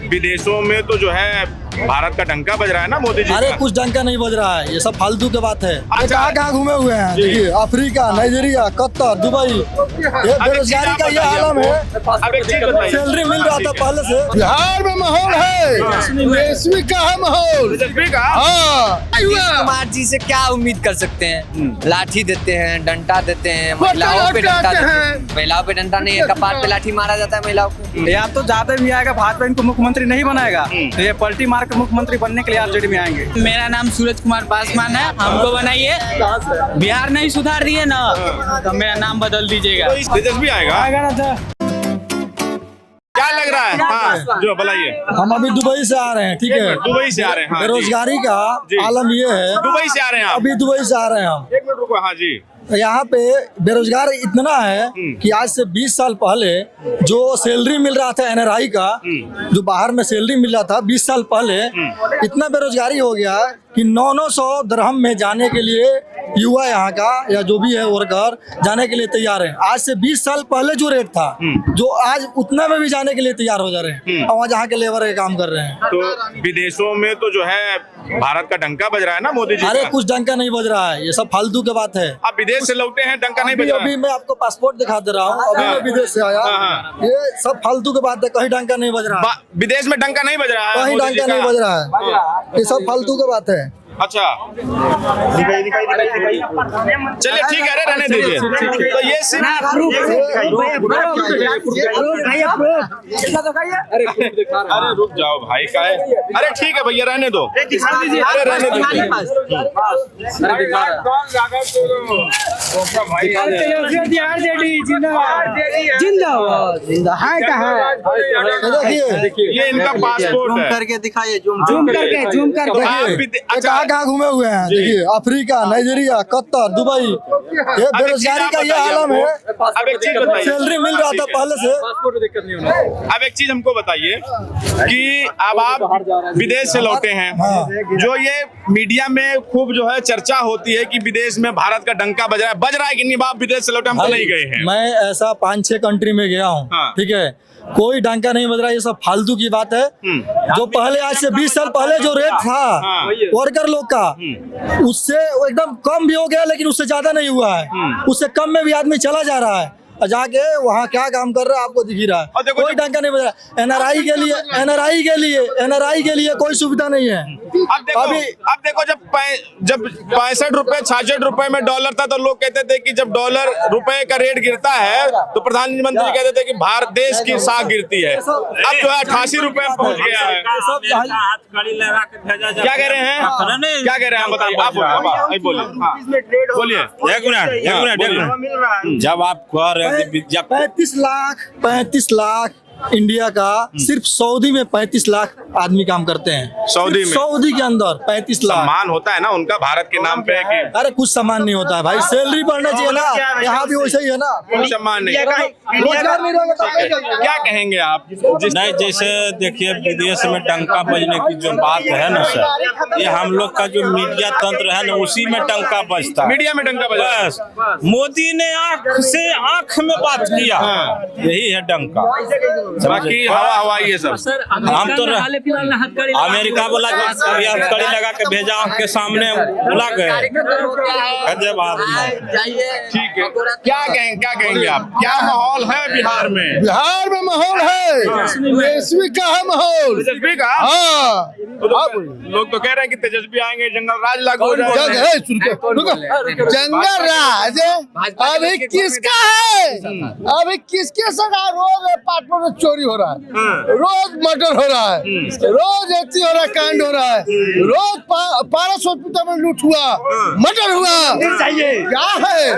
विदेशों में तो जो है भारत का डंका बज रहा है ना मोदी जी अरे का। कुछ डंका नहीं बज रहा है, ये सब फालतू के बात है। अच्छा। कहाँ कहाँ घूमे हुए हैं, देखिए अफ्रीका, नाइजीरिया, कतर, दुबई। ये बेरोजगारी का ये आलम है। अब एक चीज बताइए, सैलरी मिल रहा था पहले से। बिहार में माहौल है, तेजस्वी का है माहौल। तेजस्वी का हाँ, कुमार जी से क्या उम्मीद कर सकते हैं? लाठी देते हैं, डंडा देते हैं, महिलाओं पे डंडा देते हैं। महिलाओं पे डंडा नहीं है, कपार पे लाठी मारा जाता है महिलाओं को। या तो ज्यादा भी आएगा, भाजपा इनको मुख्यमंत्री नहीं बनाएगा तो ये पलटी मार के मुख्यमंत्री बनने के लिए आरजेडी में आएंगे। मेरा नाम सूरज कुमार पासवान है, हमको बनाइए। बिहार नहीं सुधार दिए ना तो मेरा नाम बदल दीजिएगा। तेजस्वी आएगा क्या लग रहा है? हाँ, जो बताइए। हम अभी दुबई से आ रहे हैं, ठीक है। दुबई से आ रहे हैं। हाँ, बेरोजगारी का जी। आलम ये है। दुबई से आ रहे हैं आप? अभी दुबई से आ रहे हैं हम। एक मिनट रुको। हाँ जी। यहाँ पे बेरोजगार इतना है कि आज से 20 साल पहले जो सैलरी मिल रहा था एनआरआई का, जो बाहर में सैलरी मिल रहा था 20 साल पहले, इतना बेरोजगारी हो गया कि 900 दिरहम में जाने के लिए युवा यहाँ का या जो भी है वर्कर जाने के लिए तैयार है। आज से 20 साल पहले जो रेट था, जो आज उतना में भी जाने के लिए तैयार हो जा रहे हैं और जहाँ के लेबर के काम कर रहे हैं। तो विदेशों में तो जो है भारत का डंका बज रहा है ना मोदी जी अरे का। कुछ डंका नहीं बज रहा है, ये सब फालतू के बात है। आप विदेश से लौटे हैं, डंका नहीं बज अभी रहा है? अभी मैं आपको पासपोर्ट दिखा दे रहा हूँ, अभी मैं विदेश से आया। हाँ। ये सब फालतू की बात है, कहीं डंका नहीं बज रहा है, विदेश में डंका नहीं बज रहा है? कहीं मोदी जी डंका नहीं का? बज रहा है, ये सब फालतू की बात है। अच्छा, चलिए ठीक है, रहने दीजिए। तो ये सिर्फ अरे रुक जाओ भाई, का है? अरे ठीक है भैया, रहने दो। अरे रहने देखिए ये इनका पासपोर्ट है। करके दिखाइए, जूम करके तो आप अच्छा, कहाँ घूमे हुए हैं, देखिए अफ्रीका, नाइजीरिया, कतर, दुबई। ये बेरोजगारी का ये आलम है। अब एक चीज बताइए, सैलरी मिल रहा था पहले से। अब एक चीज हमको बताइए कि अब आप विदेश से लौटे हैं, जो ये मीडिया में खूब जो है चर्चा होती है कि विदेश में भारत का डंका बज रहा है कि नहीं? आप विदेश से लौटे, हम तो नहीं गए हैं। मैं ऐसा 5-6 कंट्री में गया हूँ, हाँ। ठीक है, कोई डंका नहीं बज रहा, ये सब फालतू की बात है। जो पहले आज से 20 साल पहले जो रेट था वर्कर लोग का, उससे एकदम कम भी हो गया, लेकिन उससे ज्यादा नहीं हुआ है। उससे कम में भी आदमी चला जा रहा है, और जाके वहाँ क्या काम कर रहा है आपको दिख ही रहा है। कोई डंका नहीं बज रहा है। एनआरआई के लिए कोई सुविधा नहीं है। अब देखो जब 65 रुपए 66 रुपए में डॉलर था तो लोग कहते थे कि जब डॉलर रुपए का रेट गिरता है तो प्रधानमंत्री कहते थे कि भारत देश की साख गिरती है। अब जो है 88 रुपए में पहुंच गया है। क्या कह रहे हैं? क्या कह रहे हैं बताइए, आप बोलिए। एक मिनट जब आप कह रहे हैं 35 लाख इंडिया का सिर्फ सऊदी में 35 लाख आदमी काम करते हैं। सऊदी के अंदर 35 लाख। सम्मान होता है ना उनका भारत के नाम पे कि अरे कुछ सम्मान नहीं होता है भाई, सैलरी बढ़ना चाहिए ना, यहाँ भी वैसे ही है ना। कोई सम्मान नहीं। रोजगार नहीं रहेगा तो क्या कहेंगे आप? नहीं, जैसे देखिए विदेश में डंका बजने की जो बात है ना सर, ये हम लोग का जो मीडिया तंत्र है ना, उसी में डंका बजता है। मीडिया में डंका बजा। बस मोदी ने आंख से आंख में बात किया, यही है डंका। बाकी हवा ये सब हम तो अमेरिका बोला अभी हथकड़ी लगा के भेजा, आंख के सामने बुला गए। ठीक है, क्या कहेंगे आप? क्या माहौल है बिहार में? बिहार में माहौल है, तेजस्वी का है माहौल। तेजस्वी का? हाँ, लोग तो कह रहे हैं कि तेजस्वी आएंगे, जंगल राज लागू हो जाएगा। जंगल राज अभी किसका है? अभी किसके सगा रोज पासपोर्ट चोरी हो रहा है, रोज मर्डर हो रहा है, रोज ऐसी हो रहा है, कांड हो रहा है, रोज पारस हॉस्पिटल में लूट हुआ, मर्डर हुआ। क्या है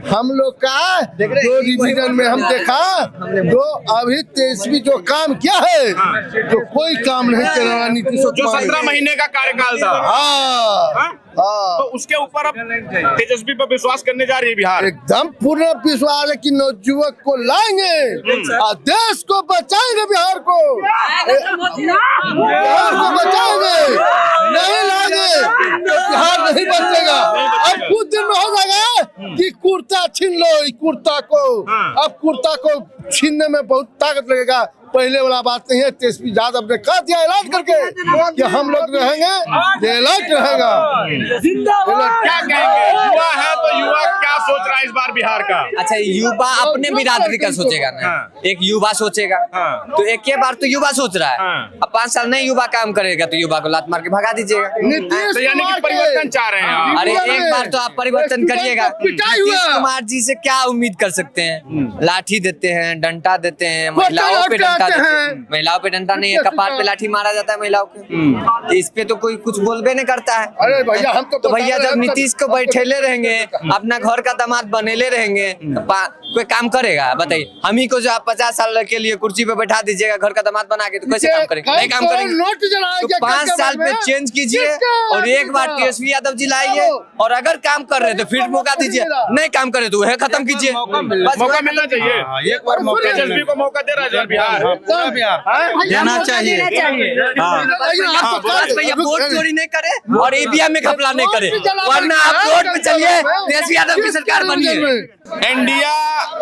हम लोग का? जो रिवीजन में हम देखा, जो अभी तेजस्वी जो काम किया है, जो कोई काम नहीं कर रहा नीतीश जो 17 महीने का कार्यकाल था। हाँ, तो उसके ऊपर अब तेजस्वी पर विश्वास करने जा रही है बिहार। एकदम पूर्ण विश्वास है कि नवयुवक को लाएंगे और देश को बचाएंगे, बिहार को बचाएंगे। नहीं लाएंगे तो बिहार नहीं बचेगा। अब कुछ दिन में हो जाएगा कि कुर्ता छीन लो, कुर्ता को अब कुर्ता को छीनने में बहुत ताकत लगेगा, पहले वाला बात नहीं है। तेजस्वी यादव ने कह दिया ऐलान करके कि हम लोग रहेंगे, डिलैट रहेगा। क्या कहेंगे, युवा है तो युवा क्या सोच रहा है इस बार बिहार का? अच्छा, युवा अपने बिरादरी का सोचेगा ना। एक युवा सोचेगा तो एक के बार तो युवा सोच रहा है। अब 5 साल नहीं युवा काम करेगा तो युवा को लात मार के भगा दीजिएगा। तो यानी कि परिवर्तन चाह रहे हैं आप? अरे एक बार तो आप परिवर्तन करिएगा। नीतीश कुमार जी से क्या उम्मीद कर सकते हैं? लाठी देते हैं, डंडा देते हैं, महिलाओं पे डंडा देते हैं। महिलाओं पे डंडा नहीं है, कपार पे लाठी मारा जाता है महिलाओं के। तो इस पे तो कोई कुछ बोलबे नहीं करता है। अरे भैया हम तो भैया जब नीतीश को बैठेले रहेंगे, अपना घर का दामाद बनेले रहेंगे, कोई काम करेगा? बताइए, हम ही को जो आप 50 साल के लिए कुर्सी पे बैठा दीजिएगा घर का दामाद बना के, तो कैसे काम करेंगे? नहीं काम करेंगे। तो 5 साल पे चेंज कीजिए और एक बार तेजस्वी यादव जी लाइए, और अगर काम कर रहे तो फिर मौका दीजिए, नहीं काम करे तो वह खत्म कीजिए। मौका मिलना चाहिए, एक बार मौका। तेजस्वी को मौका दे रहा है बिहार, देना चाहिए। बस भैया वोट चोरी नहीं करे और ईवीएम में घपला नहीं करे, वरना आप वोट पे चलिए, तेजस्वी यादव की सरकार बनिए। इंडिया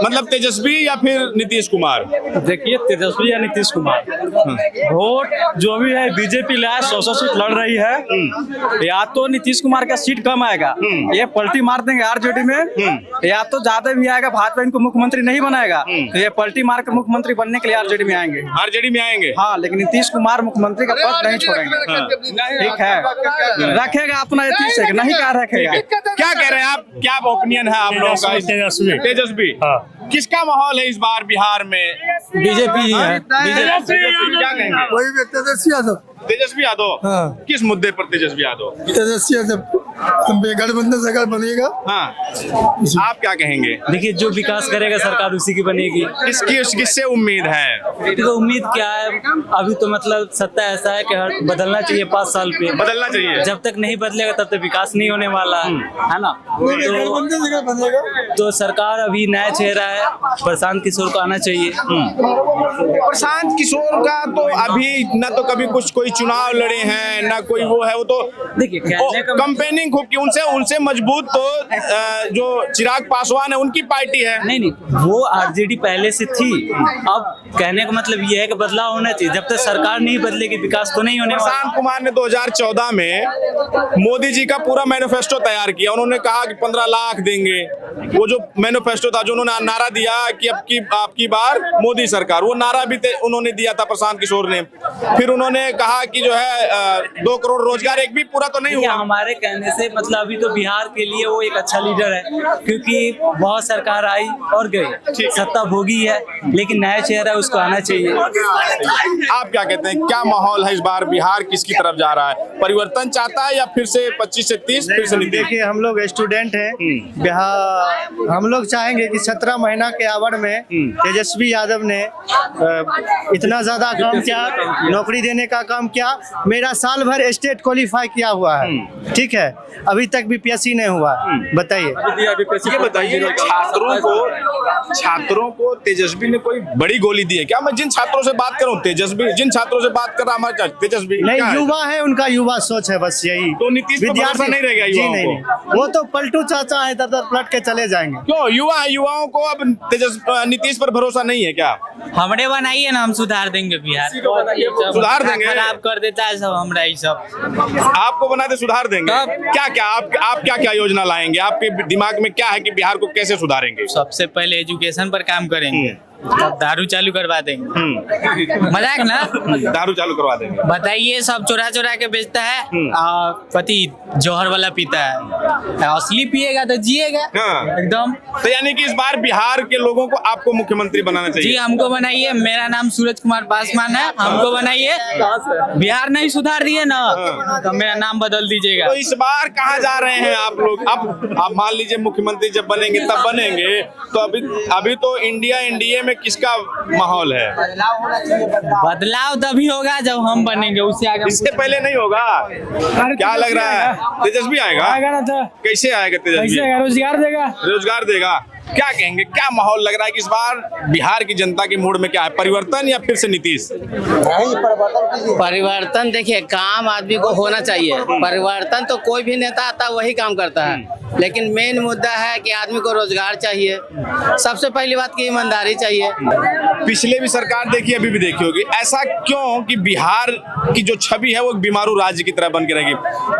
मतलब तेजस्वी या फिर नीतीश कुमार? देखिए, तेजस्वी या नीतीश कुमार, वोट जो भी है बीजेपी लाए 100 सीट लड़ रही है। या तो नीतीश कुमार का सीट कम आएगा, ये पलटी मार देंगे आरजेडी में, या तो ज्यादा भी आएगा, भाजपा इनको मुख्यमंत्री नहीं बनाएगा तो ये पलटी मार के मुख्यमंत्री बनने के लिए आरजेडी में आएंगे। आरजेडी में आएंगे? हाँ, लेकिन नीतीश कुमार मुख्यमंत्री का पद नहीं छोड़ेंगे। ठीक है, रखेगा अपना नीतीश, नहीं क्या रखेगा। क्या कह रहे हैं आप, क्या ओपिनियन है आप लोगों का? तेजस्वी, किसका माहौल है इस बार बिहार में? बीजेपी ही है। क्या कहेंगे? वही भी तेजस्वी यादव। तेजस्वी यादव? हाँ। किस मुद्दे पर तेजस्वी यादव? तेजस्वी यादव गठबंधन सरकार बनेगा। हाँ, आप क्या कहेंगे? देखिए, जो विकास करेगा सरकार उसी की बनेगी। किससे उम्मीद है? तो उम्मीद क्या है, अभी तो मतलब सत्ता ऐसा है कि बदलना चाहिए 5 साल पे, बदलना चाहिए। जब तक नहीं बदलेगा तब तक विकास नहीं होने वाला है ना। तो सरकार अभी नया चेहरा है, प्रशांत किशोर को आना चाहिए। प्रशांत किशोर का तो अभी न तो कभी कुछ कोई चुनाव लड़े हैं, ना कोई वो है, वो तो देखिए कंपेनिंग खूब की, उनसे मजबूत तो जो चिराग पासवान है उनकी पार्टी है। नहीं, वो आरजेडी पहले से थी। अब कहने का मतलब ये है कि बदलाव होना चाहिए, जब तक सरकार नहीं बदलेगी विकास तो नहीं होने वाला। प्रशांत कुमार ने 2014 में मोदी जी का पूरा मैनिफेस्टो तैयार किया। उन्होंने कहा कि 15 लाख देंगे। वो जो मैनिफेस्टो था, जो उन्होंने नारा दिया कि आपकी बार मोदी सरकार, वो नारा भी उन्होंने दिया था प्रशांत किशोर ने। फिर उन्होंने कहा कि जो है 2 करोड़ रोजगार, एक भी पूरा तो नहीं हुआ। हमारे कहने से मतलब अभी तो बिहार के लिए वो एक अच्छा लीडर है, क्योंकि बहुत सरकार आई और गई, सत्ता भोगी है, लेकिन नया चेहरा उसको आना चाहिए। आप क्या कहते हैं, क्या माहौल है इस बार बिहार, किसकी तरफ जा रहा है? परिवर्तन चाहता है या फिर से 25 से 30 फिर से नीतीश? देखिए, हम लोग स्टूडेंट हैं बिहार, हम लोग चाहेंगे कि 17 महीना के आवड़ में तेजस्वी यादव ने इतना ज्यादा काम किया, नौकरी देने का काम किया। मेरा साल भर स्टेट क्वालिफाई किया हुआ है, ठीक है, अभी तक बीपीएससी नहीं हुआ। बताइए, ये बताइए, छात्रों को तेजस्वी ने कोई बड़ी गोली दी है क्या? मैं जिन छात्रों से बात करूं तेजस्वी, जिन छात्रों से बात कर रहा हमारे तेजस्वी नहीं, युवा है, उनका युवा सोच है, बस यही। तो नीतीश पर भरोसा नहीं रहेगा युवाओं को? नहीं, वो तो पलटू चाचा है, इधर पलट के चले जाएंगे। क्यों? युवाओं को अब नीतीश पर भरोसा नहीं है क्या? हमने बनाइए ना, हम सुधार देंगे बिहार, सुधार देंगे। खराब कर देता है सब हमरा ही सब। आपको बना दे सुधार देंगे? क्या क्या आप क्या योजना लाएंगे? आपके दिमाग में क्या है कि बिहार को कैसे सुधारेंगे? सबसे पहले एजुकेशन पर काम करेंगे, तब दारू चालू करवा देंगे। मजाक ना, दारू चालू करवा देंगे। बताइए, सब चुरा चुरा के बेचता है, पति जौहर वाला पीता है, असली पिएगा तो जिएगा एकदम। तो यानी कि इस बार बिहार के लोगों को आपको मुख्यमंत्री बनाना चाहिए? जी, हमको बनाइए। मेरा नाम सूरज कुमार पासवान है, हमको बनाइए। बिहार नहीं सुधार दिए ना तो मेरा नाम बदल दीजिएगा। तो इस बार कहाँ जा रहे हैं आप लोग? अब आप मान लीजिए मुख्यमंत्री जब बनेंगे तब बनेंगे, तो अभी तो इंडिया में किसका माहौल है? बदलाव तभी होगा जब हम बनेंगे, उससे आगे। इससे पहले नहीं होगा? क्या लग रहा है? तेजस्वी आएगा? कैसे आएगा तेजस्वी? रोजगार देगा। क्या कहेंगे, क्या माहौल लग रहा है कि इस बार बिहार की जनता के मूड में क्या है? परिवर्तन या फिर से नीतीश? परिवर्तन देखिए, काम आदमी को होना चाहिए। परिवर्तन तो कोई भी नेता आता वही काम करता है। लेकिन मेन मुद्दा है कि आदमी को रोजगार चाहिए। सबसे पहली बात की ईमानदारी चाहिए। पिछले भी सरकार देखी, अभी भी देखी होगी। ऐसा क्यों कि बिहार की जो छवि है वो एक बीमारू राज्य की तरह बन के रहेगी।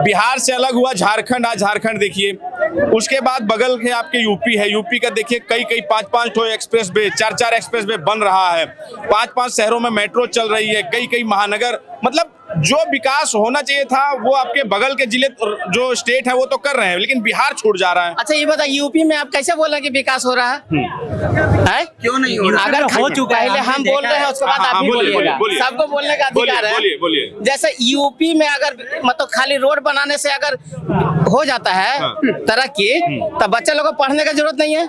बिहार से अलग हुआ झारखंड, आज झारखंड देखिए, उसके बाद बगल के आपके यूपी है, यूपी का देखिए कई 5-5 ठो एक्सप्रेस वे, 4-4 एक्सप्रेस वे बन रहा है, 5-5 शहरों में मेट्रो चल रही है, कई महानगर, मतलब जो विकास होना चाहिए था वो आपके बगल के जिले जो स्टेट है वो तो कर रहे हैं, लेकिन बिहार छूट जा रहा है। अच्छा ये बता, यूपी में आप कैसे बोल रहे हैं कि विकास हो रहा है? क्यों नहीं हो रहा? अगर हो चुका है, पहले हम बोल रहे हैं, उसके बाद आप भी बोलिएगा। सबको बोलने का अधिकार है। बोलिए। जैसे यूपी में अगर मतलब खाली रोड बनाने से अगर हो जाता है तरक्की, तब बच्चे लोगों को पढ़ने का जरूरत नहीं है।